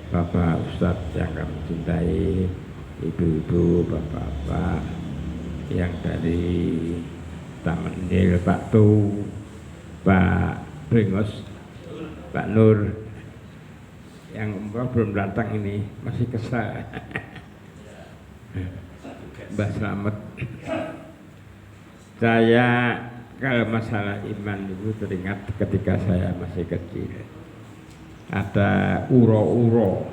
Bapak Ustadz yang kami cintai, ibu-ibu, bapak-bapak yang dari Taman Nil, Pak Tu, Pak Bringos, Pak Nur, yang umroh belum datang ini, masih kesal. Mbah Slamet. Saya kalau masalah iman itu teringat ketika saya masih kecil. Ada uro-uro.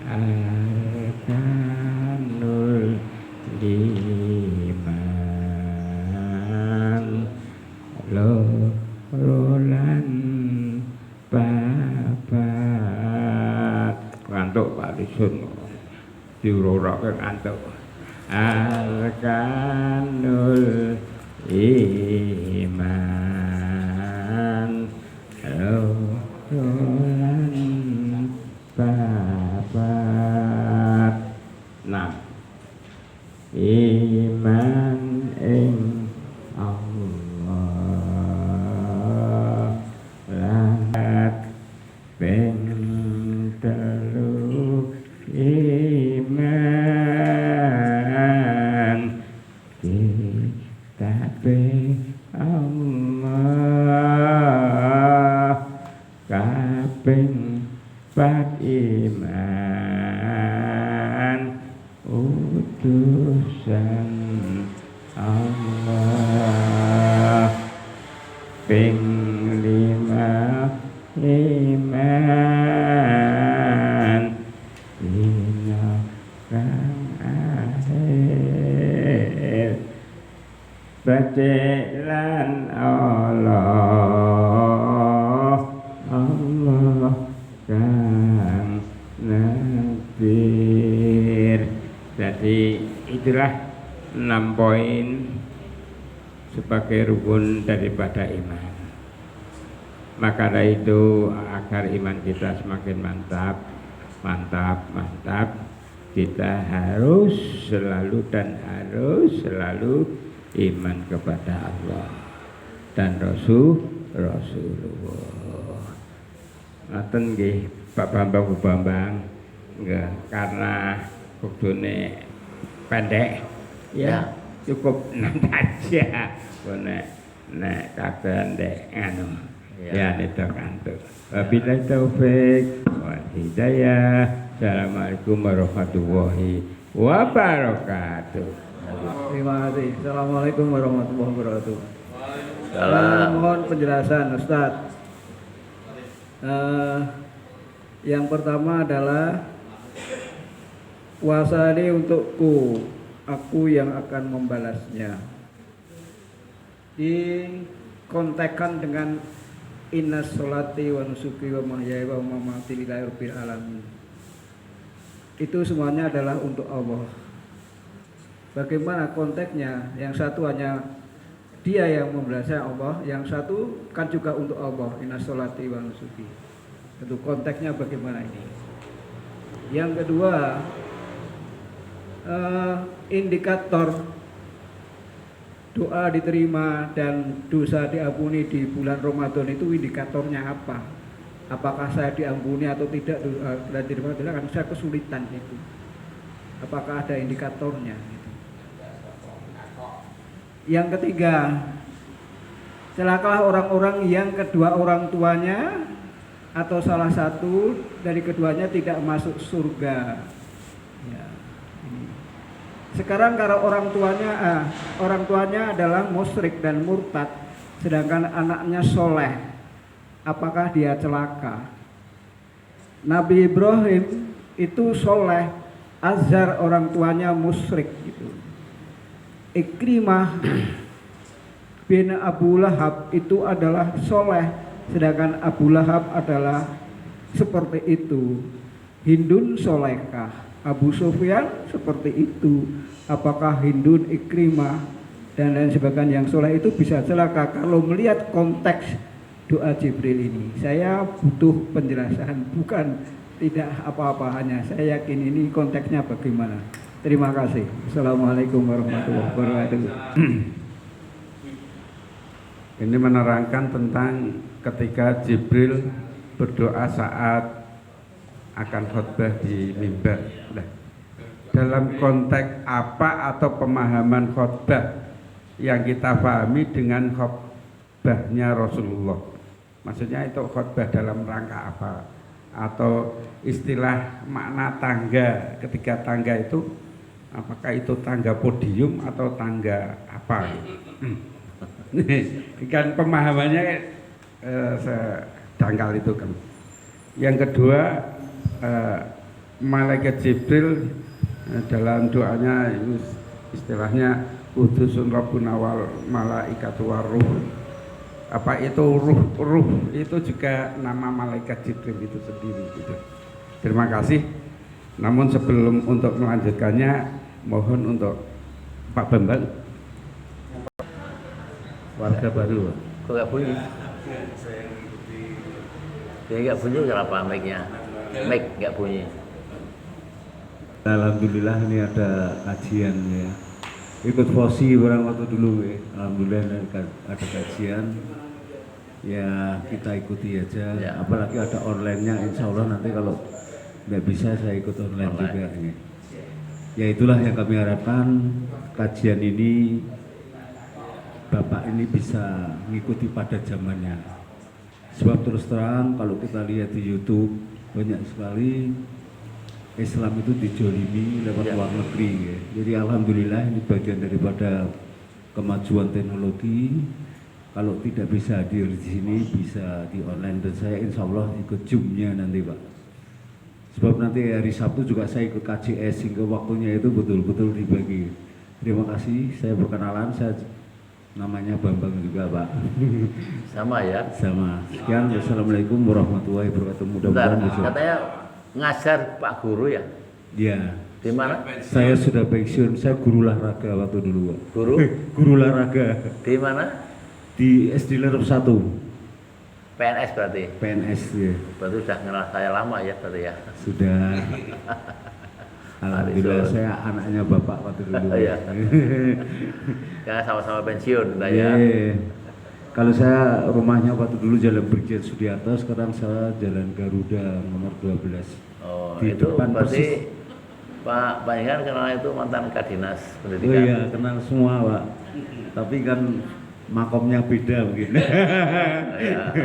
Arkanul liman rolan babat. Ngantuk Pak Lisun. Diuro-uro ke ngantuk. Arkanul iman rolan babat. Nah, iman ing Allah lan ping telu iman kitabe Allah kaping pat iman utusan Allah ping lima iman dina kang akhir becelan Allah kang nakdir. Jadi itulah 6 poin sebagai rukun daripada iman. Maka dari itu agar iman kita semakin mantap, kita harus selalu iman kepada Allah dan Rasulullah. Ngaten nggih Pak Bambang Bu Bambang, enggak karena waktune pendek ya cukup nanti aja. Nek kakean dek anu ya itu kantuk. Wabillahi taufik wal hidayah. Assalamualaikum warahmatullahi wabarakatuh. Terima kasih. Assalamualaikum warahmatullahi wabarakatuh. Salam. Mohon penjelasan Ustadz. Yang pertama adalah puasa ini untukku, aku yang akan membalasnya. Dikontekkan dengan inna sholati wa nusuki wa mahyaya wa mamati lillahi rabbil alamin. Itu semuanya adalah untuk Allah. Bagaimana konteksnya? Yang satu hanya dia yang membalasnya Allah, yang satu kan juga untuk Allah. Inna sholati wa nusuki. Itu konteksnya bagaimana ini? Yang kedua, indikator doa diterima dan dosa diampuni di bulan Ramadan itu indikatornya apa? Apakah saya diampuni atau tidak dan diterima? Kan saya kesulitan itu. Apakah ada indikatornya? Yang ketiga, celakalah orang-orang yang kedua orang tuanya atau salah satu dari keduanya tidak masuk surga. Ya, ini. Sekarang kalau orang tuanya adalah musyrik dan murtad, sedangkan anaknya soleh, apakah dia celaka? Nabi Ibrahim itu soleh, Azhar orang tuanya musyrik gitu. Ikrimah bin Abu Lahab itu adalah soleh, sedangkan Abu Lahab adalah seperti itu. Hindun solehkah? Abu Sufyan seperti itu. Apakah Hindun, Ikrimah dan lain sebagainya yang soleh itu bisa celaka? Kalau melihat konteks doa Jibril ini, saya butuh penjelasan, bukan tidak apa-apa, hanya saya yakin ini konteksnya bagaimana. Terima kasih. Assalamualaikum warahmatullahi wabarakatuh. Ini menerangkan tentang ketika Jibril berdoa saat akan khotbah di mimbar. Nah, dalam konteks apa atau pemahaman khotbah yang kita pahami dengan khotbahnya Rasulullah? Maksudnya itu khotbah dalam rangka apa? Atau istilah makna tangga, ketika tangga itu apakah itu tangga podium atau tangga apa? Kan pemahamannya dangkal itu kan. Yang kedua, malaikat Jibril dalam doanya istilahnya utusun rabbuna wal malaikatu waruh. Apa itu ruh itu juga nama malaikat Jibril itu sendiri gitu. Terima kasih. Namun sebelum untuk melanjutkannya, mohon untuk Pak Bambang. Warga baru. Kok nggak bunyi? Dia nggak bunyi kenapa mic-nya? Mic nggak bunyi. Alhamdulillah ini ada kajian ya. Ikut fosi barang waktu dulu ya. Alhamdulillah ada kajian. Ya kita ikuti aja. Ya. Apalagi ada online-nya. Insya Allah nanti kalau nggak bisa saya ikut online juga. Ya. Ya itulah yang kami harapkan, kajian ini Bapak ini bisa mengikuti pada zamannya. Sebab terus terang kalau kita lihat di YouTube banyak sekali Islam itu dijolimi lewat luar negeri ya. Jadi alhamdulillah ini bagian daripada kemajuan teknologi. Kalau tidak bisa hadir di sini bisa di online, dan saya insya Allah ikut Zoom-nya nanti Pak. Sebab nanti hari Sabtu juga saya ikut KJS sehingga waktunya itu betul-betul dibagi. Terima kasih, saya perkenalan, saya namanya Bambang juga Pak. Sama ya. Sama. Sekian, wassalamualaikum warahmatullahi wabarakatuh. Mudah-mudahan bisa. Katanya ngajar Pak Guru ya? Ya. Di mana? Saya sudah pensiun, saya guru olahraga waktu dulu Pak. Guru? Guru olahraga. Di mana? Di SD Lerep 1. PNS berarti. PNS ya. Berarti sudah kenal saya lama ya berarti ya. Sudah. Alhamdulillah saya anaknya Bapak waktu dulu. Iya. Karena sama-sama pensiun udah ya. Kalau saya rumahnya waktu dulu Jalan Brigjen Sudiarto, sekarang saya Jalan Garuda nomor 12. Oh, Di itu depan berarti persis. Pak Panjenengan kenal itu mantan Kadinas Oh Pendidikan. iya, kenal semua Pak. Tapi kan makomnya beda mungkin. Ya.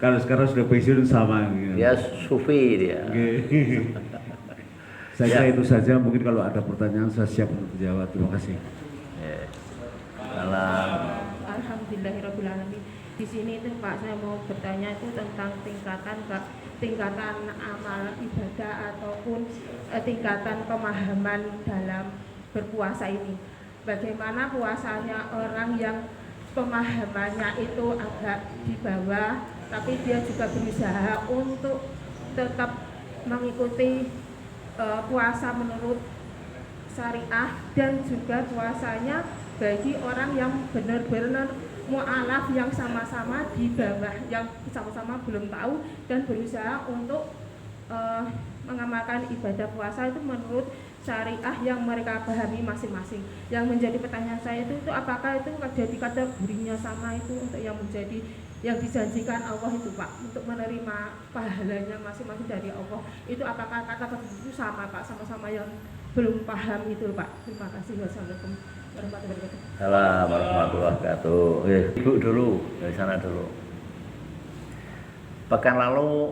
Kalau sekarang sudah pensiun sama gitu. Dia sufi dia. Oke. Saya kira itu saja, mungkin kalau ada pertanyaan saya siap untuk menjawab. Terima kasih. Ya. Salam. Alhamdulillahirobbilalamin. Di sini itu Pak, saya mau bertanya itu tentang tingkatan amal ibadah ataupun tingkatan pemahaman dalam berpuasa ini. Bagaimana puasanya orang yang pemahamannya itu agak di bawah, tapi dia juga berusaha untuk tetap mengikuti puasa menurut syariah, dan juga puasanya bagi orang yang benar-benar mu'alaf, yang sama-sama di bawah, yang sama-sama belum tahu dan berusaha untuk mengamalkan ibadah puasa itu menurut syariah yang mereka pahami masing-masing. Yang menjadi pertanyaan saya itu apakah itu jadi kategorinya sama itu untuk yang menjadi yang dijanjikan Allah itu Pak, untuk menerima pahalanya masing-masing dari Allah, itu apakah kata itu sama Pak, sama-sama yang belum paham itu Pak. Terima kasih. Wassalamualaikum warahmatullahi wabarakatuh. Salam warahmatullahi wabarakatuh. Ibu dulu dari sana dulu. Pekan lalu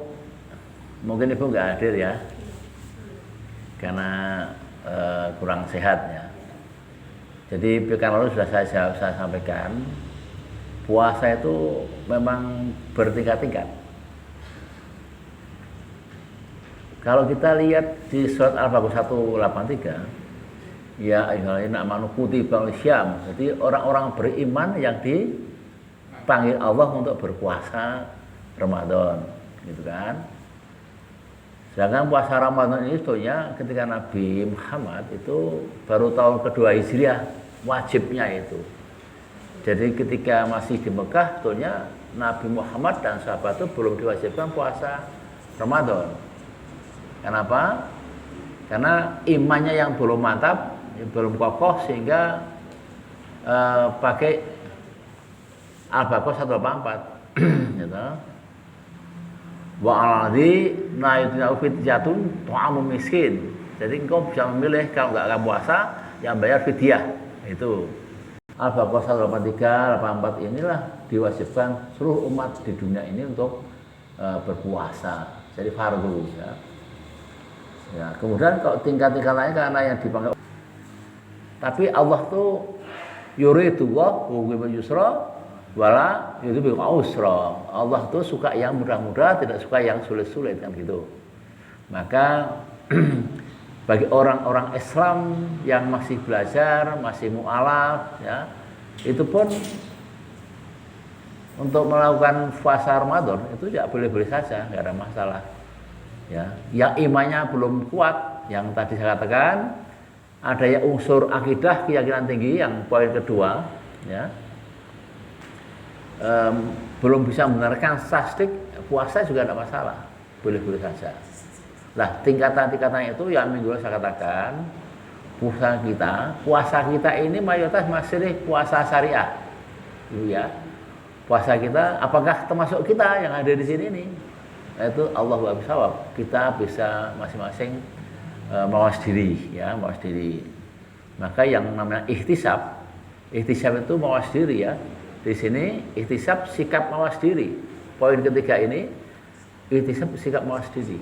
mungkin Ibu nggak hadir ya, karena kurang sehat ya. Jadi pekan lalu sudah saya sampaikan, puasa itu memang bertingkat-tingkat. Kalau kita lihat di surat Al-Baqarah 183, ya ayyuhalladzina amanu kutiba syiyam. Jadi orang-orang beriman yang dipanggil Allah untuk berpuasa Ramadan, gitu kan. Sedangkan puasa Ramadan ini sebetulnya ketika Nabi Muhammad itu baru tahun kedua Hijriah wajibnya itu. Jadi ketika masih di Mekah sebetulnya Nabi Muhammad dan sahabat itu belum diwajibkan puasa Ramadan. Kenapa? Karena imannya yang belum mantap, belum kokoh, sehingga pakai Al-Baqarah 184 gitu. Wa alladzi nayutina fidyatun ta'amu miskin. Jadi engkau bisa memilih kalau nggak akan puasa yang bayar fidyah. Itu Al-Baqarah 183, 84 inilah diwajibkan seluruh umat di dunia ini untuk berpuasa. Jadi fardu ya. Ya, kemudian kalau tingkat-tingkat lain karena yang dipanggil, tapi Allah tuh yuridu wa yusra wala yuridu usra. Allah tuh suka yang mudah-mudah, tidak suka yang sulit-sulit kan gitu. Maka bagi orang-orang Islam yang masih belajar, masih mu'alaf ya, itu pun untuk melakukan puasa Ramadan itu ya boleh-boleh saja, nggak ada masalah. Ya, yang imannya belum kuat, yang tadi saya katakan ada yang unsur akidah keyakinan tinggi, yang poin kedua, ya, belum bisa membenarkan tasdik, puasa juga tidak masalah, boleh-boleh saja. Lah tingkatan-tingkatan itu yang minggu lalu saya katakan, puasa kita ini mayoritas masih puasa syariah, ya. Puasa kita, apakah termasuk kita yang ada di sini nih? Itu Allah bisawab, kita bisa masing-masing mawas diri ya, mawas diri. Maka yang namanya ihtisab itu mawas diri ya. Di sini ihtisab sikap mawas diri. Poin ketiga ini ihtisab sikap mawas diri.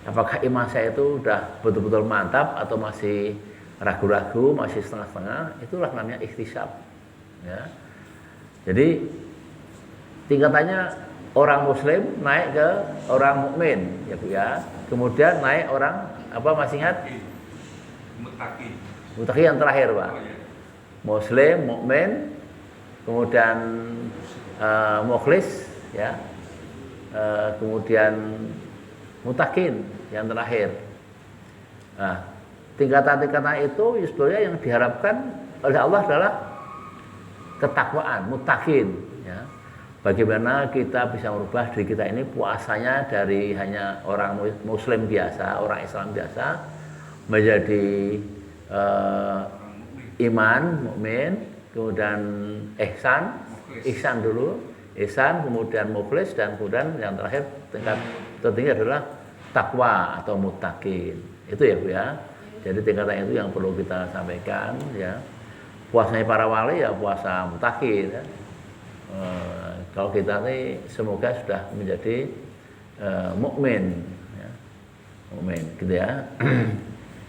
Apakah iman saya itu udah betul-betul mantap atau masih ragu-ragu, masih setengah-setengah? Itulah namanya ihtisab ya. Jadi tingkatannya orang muslim naik ke orang mukmin ya Bu ya. Kemudian naik orang apa, masih ingat? Mutaqi yang terakhir Pak. Muslim, mukmin, kemudian mukhlis ya. Kemudian mutaqin yang terakhir. Nah, tingkatan-tingkatan itu sebenarnya yang diharapkan oleh Allah adalah ketakwaan, mutaqin ya. Bagaimana kita bisa merubah diri kita ini puasanya dari hanya orang muslim biasa, orang Islam biasa, menjadi iman, mukmin, kemudian ihsan dulu, ihsan, kemudian mukhlis, dan kemudian yang terakhir tingkat tertinggi adalah takwa atau muttaqin. Itu ya Bu ya. Jadi tingkatan itu yang perlu kita sampaikan ya. Puasanya para wali ya puasa muttaqin ya. Kalau kita ini semoga sudah menjadi mukmin ya. Mukmin gitu ya.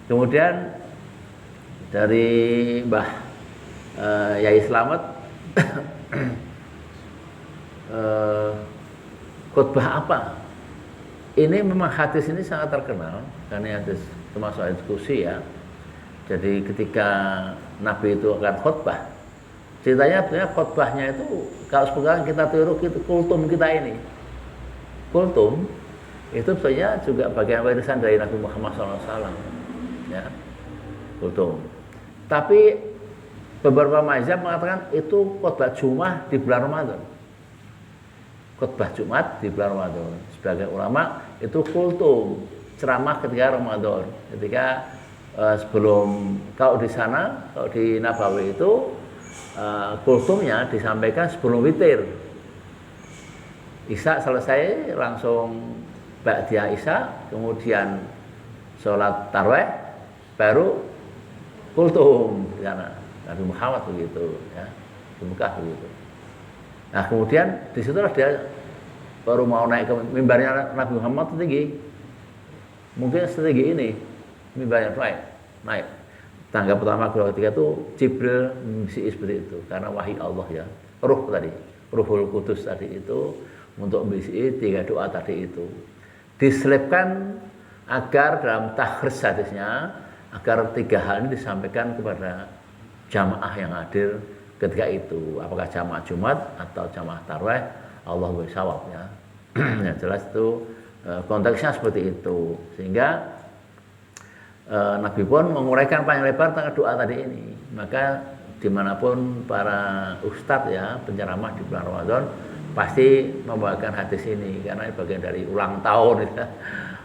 Kemudian dari Mbah Yai Slamet khutbah apa? Ini memang hadis ini sangat terkenal karena hadis termasuk diskusi ya. Jadi ketika Nabi itu akan khutbah, ceritanya sebenarnya khutbahnya itu kalau sekarang kita tiru gitu, kultum kita ini. Kultum itu sebenarnya juga bagian warisan dari Nabi Muhammad SAW. Ya, kultum. Tapi beberapa mazhab mengatakan itu khutbah Jumat di bulan Ramadan. Khutbah Jumat di bulan Ramadan. Sebagai ulama itu kultum, ceramah ketika Ramadan. Ketika sebelum, kalau di sana, kalau di Nabawi itu kultumnya disampaikan sebelum witir. Isya selesai langsung ba'diyah Isya, kemudian sholat tarawih, baru kultum di sana. Nabi Muhammad begitu ya, di Mekah begitu. Nah kemudian disitulah dia baru mau naik ke mimbarnya Nabi Muhammad itu tinggi, mungkin setinggi ini mimbarnya naik. Tangga pertama, kedua, ketiga itu Jibril mengisi seperti itu karena wahyu Allah ya, ruh tadi, Ruhul Qudus tadi itu untuk mengisi 3 doa tadi itu diselipkan agar dalam takhrij hadisnya agar 3 hal ini disampaikan kepada jamaah yang hadir ketika itu, apakah jamaah Jumat atau jamaah tarawih, Allah bersawab ya. Yang jelas itu konteksnya seperti itu, sehingga Nabi pun menguraikan panjang lebar tentang doa tadi ini. Maka dimanapun para ustadz ya, penceramah di bulan Ramadan pasti membawakan hadis ini karena ini bagian dari ulang tahun ya.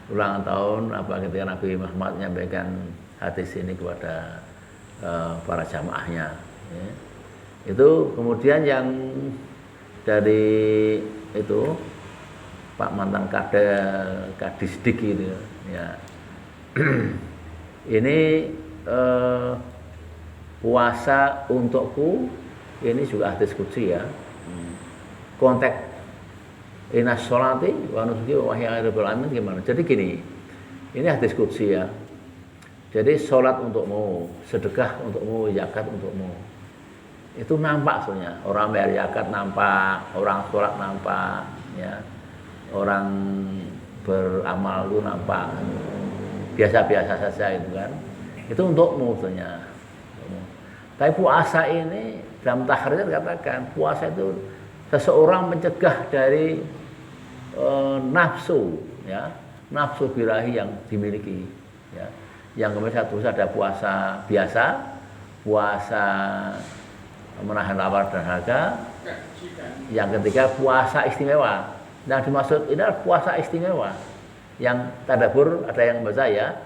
Ulang tahun apa ketika Nabi Muhammad menyampaikan hadis ini kepada para jamaahnya ya. Itu kemudian yang dari itu Pak mantan Kadisdik itu ya. Ini puasa untukku ini juga hadis qudsi ya. Konteks inas sholati wa nusuki wa mahya rabbil alamin gimana? Jadi gini, ini hadis qudsi ya. Jadi sholat untukmu, sedekah untukmu, zakat untukmu. Itu nampak soalnya. Orang bayar zakat nampak, orang sholat nampak, ya. Orang beramal itu nampak. Biasa-biasa saja itu kan. Itu untukmu soalnya. Tapi puasa ini dalam tahrir katakan puasa itu seseorang mencegah dari nafsu, ya, nafsu birahi yang dimiliki, ya. Yang kemudian satu ada puasa biasa, puasa menahan lapar dan dahaga. Yang ketiga puasa istimewa. Nah dimaksud ini adalah puasa istimewa. Yang tadabbur ada yang membaca ya,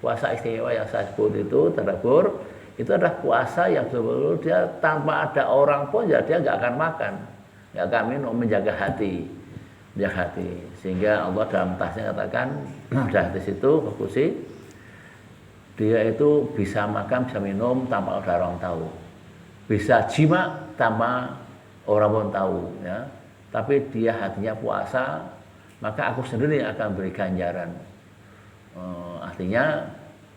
puasa istimewa yang saya sebut itu tadabbur itu adalah puasa yang sebelum dia tanpa ada orang pun ya dia nggak akan makan, nggak akan minum, menjaga hati. Sehingga Allah dalam tasnya katakan ada hadis itu fokusi dia itu bisa makan bisa minum tanpa ada orang tahu, bisa jima tanpa orang pun tahu ya, tapi dia hatinya puasa maka aku sendiri akan beri ganjaran. Artinya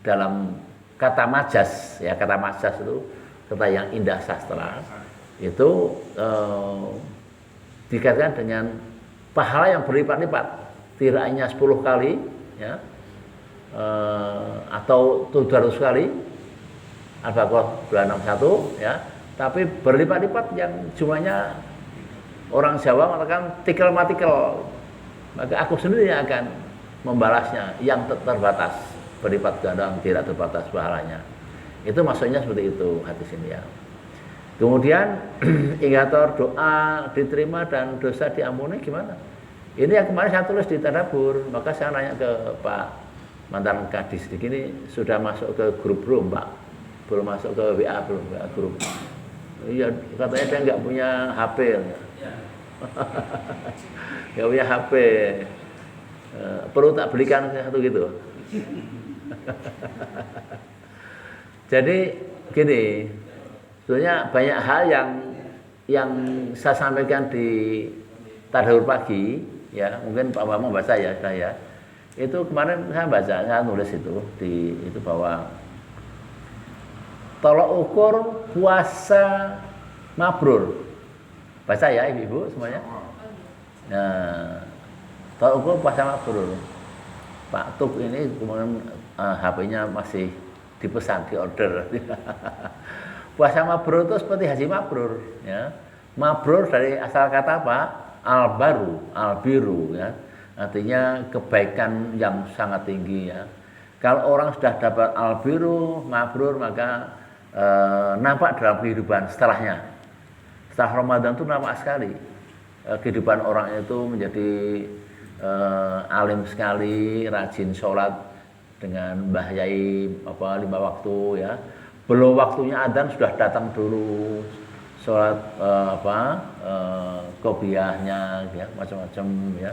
dalam kata majas ya, kata majas itu kata yang indah sastra itu dikatakan dengan pahala yang berlipat-lipat, tidak hanya 10 kali ya, atau 700 kali Al-Baqarah 261 ya, tapi berlipat-lipat yang jumlahnya orang Jawa mengatakan tikel-matikel, maka aku sendiri yang akan membalasnya yang terbatas, berlipat ganda tidak terbatas pahalanya. Itu maksudnya seperti itu hadis ini ya. Kemudian indikator doa diterima dan dosa diampuni gimana? Ini yang kemarin saya tulis di tadabbur, maka saya nanya ke Pak mantan Kadisdik ini sudah masuk ke grup belum Pak? Belum masuk ke WA belum, WA grup. Iya, katanya dia nggak punya HP. Nggak punya HP. Perlu tak belikan satu gitu. Jadi gini, sebenarnya banyak hal yang saya sampaikan di tadabbur pagi, ya mungkin Pak Bambang baca ya saya. Itu kemarin saya baca, saya nulis itu bahwa tolok ukur puasa mabrur. Baca ya ibu-ibu semuanya. Nah, tolok ukur puasa mabrur. Pak Tuk ini kemudian HP-nya masih dipesan, diorder. Puasa mabrur itu seperti haji mabrur, ya. Mabrur dari asal kata apa? Al-baru, al-biru, ya. Artinya kebaikan yang sangat tinggi, ya. Kalau orang sudah dapat al-biru, mabrur, maka nampak dalam kehidupan setelahnya. Setelah Ramadan itu nampak sekali. Kehidupan orang itu menjadi alim sekali, rajin sholat dengan Mbah Yai 5 waktu, ya. Belum waktunya adzan sudah datang dulu sholat qobliyahnya, ya, macam-macam, ya.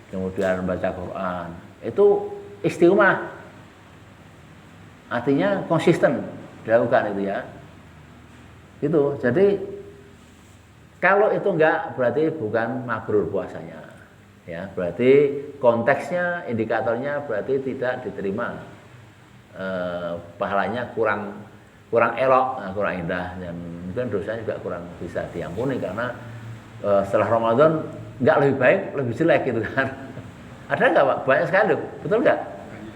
Kemudian baca Quran. Itu istiqomah. Artinya konsisten dilakukan itu, ya. Itu. Jadi kalau itu enggak berarti bukan mabrur puasanya. Ya, berarti konteksnya, indikatornya berarti tidak diterima. Pahalanya kurang elok, kurang indah, dan mungkin dosanya juga kurang bisa diampuni karena setelah Ramadan nggak lebih baik, lebih jelek gitu kan. Ada nggak Pak? Banyak sekali loh, betul nggak?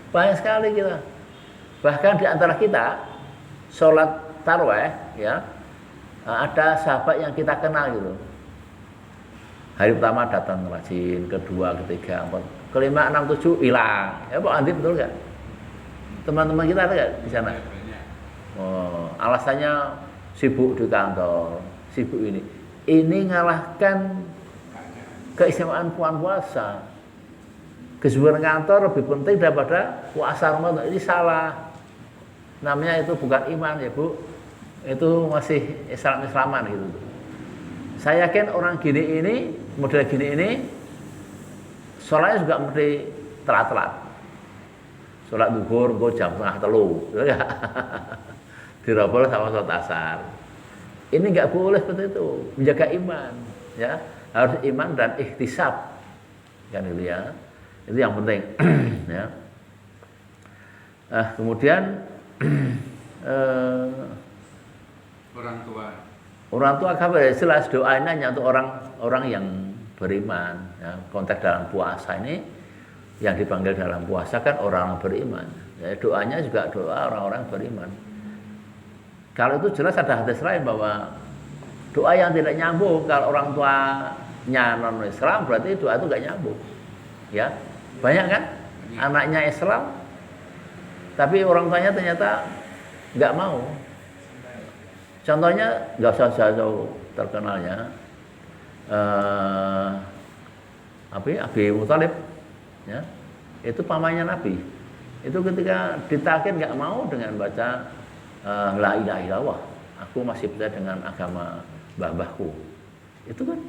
Banyak sekali kita. Bahkan di antara kita sholat tarawih, ya, ada sahabat yang kita kenal gitu. Hari pertama datang rajin, kedua, ketiga, empat, kelima, 6, 7 hilang. Ya Pak Andi betul nggak? Teman-teman kita ada nggak di sana? Oh, alasannya sibuk di kantor, sibuk ini. Ini ngalahkan keistimewaan puasa. Kesibukan kantor lebih penting daripada puasa Ramadan. Ini salah. Namanya itu bukan iman ya Bu. Itu masih Islam-Islaman gitu. Saya yakin orang gini ini, model gini ini, sholatnya juga mesti telat-telat. Sholat duhur engko jam 2:30, ya. Dirobol sama sholat asar. Ini nggak boleh seperti itu, menjaga iman, ya. Harus iman dan ihtisab, kan itu ya. Itu yang penting, ya. Kemudian orang tua kafir jelas doanya hanya untuk orang yang beriman, ya. Konteks dalam puasa ini yang dipanggil dalam puasa kan orang beriman, ya, doanya juga doa orang-orang beriman. Kalau itu jelas ada hadis lain bahwa doa yang tidak nyambung kalau orang tuanya non Islam berarti doa itu nggak nyambung, ya. Banyak kan anaknya Islam tapi orang tuanya ternyata nggak mau. Contohnya nggak usah jauh terkenalnya Abi Muthalib, ya, itu pamannya Nabi. Itu ketika ditakin nggak mau dengan baca la ilaha illallah, aku masih percaya dengan agama mbah-mbahku. Itu kan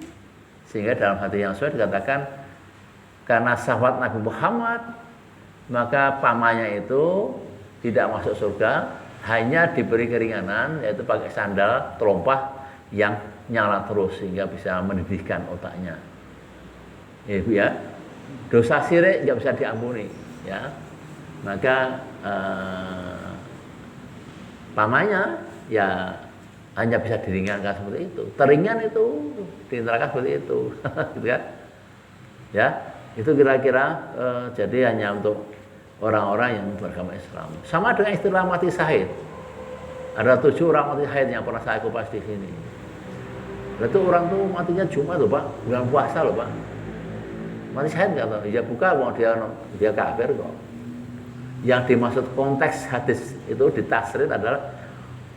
sehingga dalam hati yang sesuai dikatakan karena sahabat Nabi Muhammad maka pamannya itu tidak masuk surga, hanya diberi keringanan yaitu pakai sandal terompah yang nyala terus sehingga bisa mendidihkan otaknya. Ya, Ibu ya. Dosa syirik nggak bisa diampuni, ya. Maka pamannya ya hanya bisa diringankan seperti itu. Teringan itu diinterahkan seperti itu, gitu kan? Ya, itu kira-kira jadi hanya untuk orang-orang yang beragama Islam. Sama dengan istilah mati syahid. Ada 7 orang mati syahid yang pernah saya kupas di sini. Itu orang tuh matinya Jumat loh Pak, bulan puasa loh Pak. Mati syahid nggak tahu? Ya bukan, mau dia kafir kok. Yang dimaksud konteks hadis itu ditafsir adalah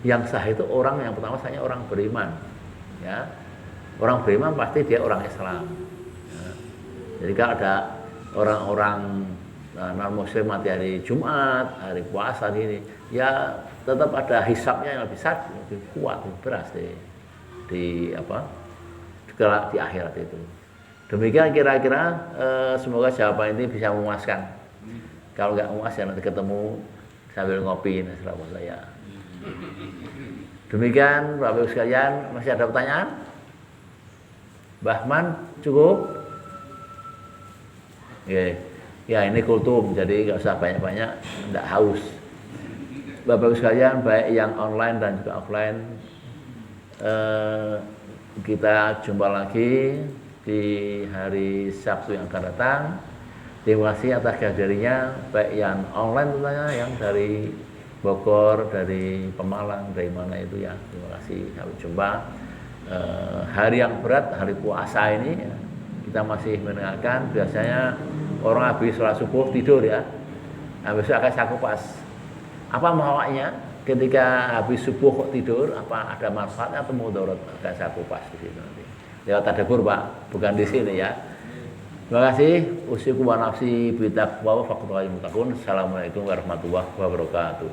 yang sah itu orang yang pertama sahnya orang beriman, ya. Orang beriman pasti dia orang Islam. Ya. Jadi kalau ada orang-orang non Muslim mati hari Jumat, hari puasa ini, ya tetap ada hisabnya yang lebih kuat, lebih beras di akhirat itu. Demikian kira-kira semoga jawaban ini bisa memuaskan. Kalau nggak memuas ya nanti ketemu sambil ngopi selama saya. Demikian Bapak Ibu sekalian, masih ada pertanyaan? Bahman cukup? Ya ini kultum, jadi nggak usah banyak-banyak, nggak haus. Bapak Ibu sekalian, baik yang online dan juga offline, kita jumpa lagi di hari Sabtu yang akan datang. Terima kasih atas kehadirannya, baik yang online tentunya, yang dari Bogor, dari Pemalang, dari mana itu ya. Terima kasih, sampai jumpa. Hari yang berat, hari puasa ini ya, kita masih mendengarkan. Biasanya orang habis sholat subuh tidur ya, habis akan saya kupas. Apa mawaknya ketika habis subuh kok tidur? Apa ada manfaatnya atau mudarat? Akan saya kupas di sini nanti. Lewat tadabbur Pak, bukan di sini ya. Terima kasih. Usikum wa nafsi bitaqwa wa faqtul muttaqun. Assalamualaikum warahmatullahi wabarakatuh.